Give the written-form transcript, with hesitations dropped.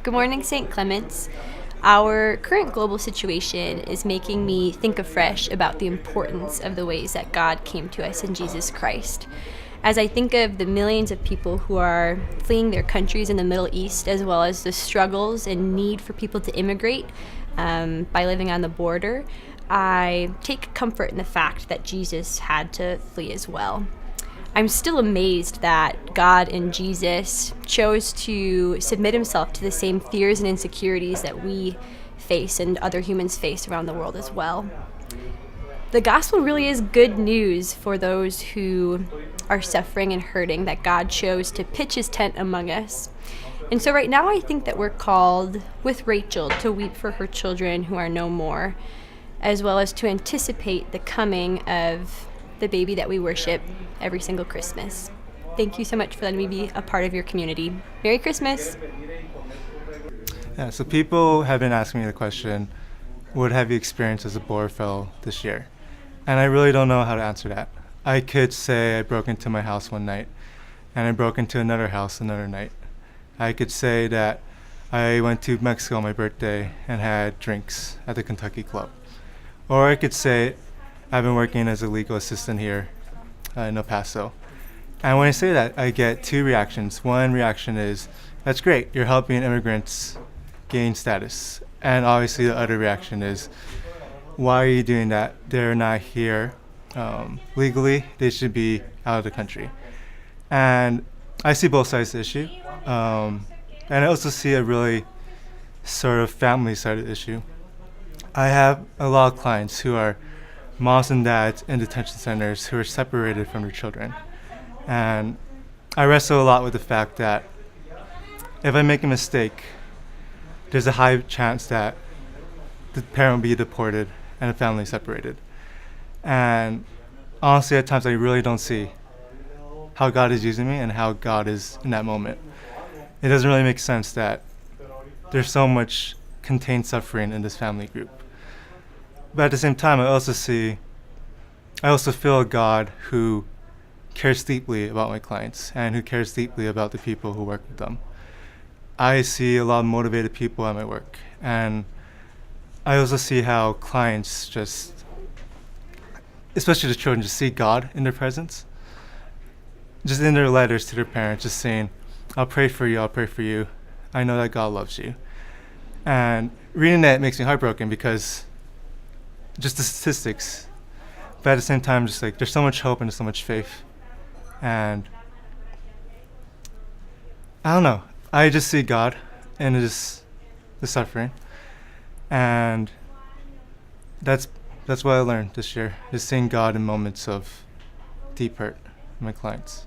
Good morning, St. Clements. Our current global situation is making me think afresh about the importance of the ways that God came to us in Jesus Christ. As I think of the millions of people who are fleeing their countries in the Middle East, as well as the struggles and need for people to immigrate by living on the border, I take comfort in the fact that Jesus had to flee as well. I'm still amazed that God and Jesus chose to submit himself to the same fears and insecurities that we face and other humans face around the world as well. The gospel really is good news for those who are suffering and hurting, that God chose to pitch his tent among us. And so right now I think that we're called, with Rachel, to weep for her children who are no more, as well as to anticipate the coming of the baby that we worship every single Christmas. Thank you so much for letting me be a part of your community. Merry Christmas! Yeah, so people have been asking me the question, what have you experienced as a board fellow this year? And I really don't know how to answer that. I could say I broke into my house one night, and I broke into another house another night. I could say that I went to Mexico on my birthday and had drinks at the Kentucky Club. Or I could say I've been working as a legal assistant here in El Paso. And when I say that, I get two reactions. One reaction is, that's great, you're helping immigrants gain status. And obviously the other reaction is, why are you doing that? They're not here legally, they should be out of the country. And I see both sides of the issue. And I also see a really sort of family side of the issue. I have a lot of clients who are moms and dads in detention centers who are separated from their children. And I wrestle a lot with the fact that if I make a mistake, there's a high chance that the parent will be deported and the family separated. And honestly, at times I really don't see how God is using me and how God is in that moment. It doesn't really make sense that there's so much contained suffering in this family group. But at the same time, I also feel a God who cares deeply about my clients and who cares deeply about the people who work with them. I see a lot of motivated people at my work, and I also see how clients just, especially the children, just see God in their presence. Just in their letters to their parents, just saying, I'll pray for you, I'll pray for you. I know that God loves you. And reading that makes me heartbroken because just the statistics, but at the same time, just like there's so much hope and there's so much faith. And I don't know, I just see God in the suffering. And that's what I learned this year, is seeing God in moments of deep hurt in my clients.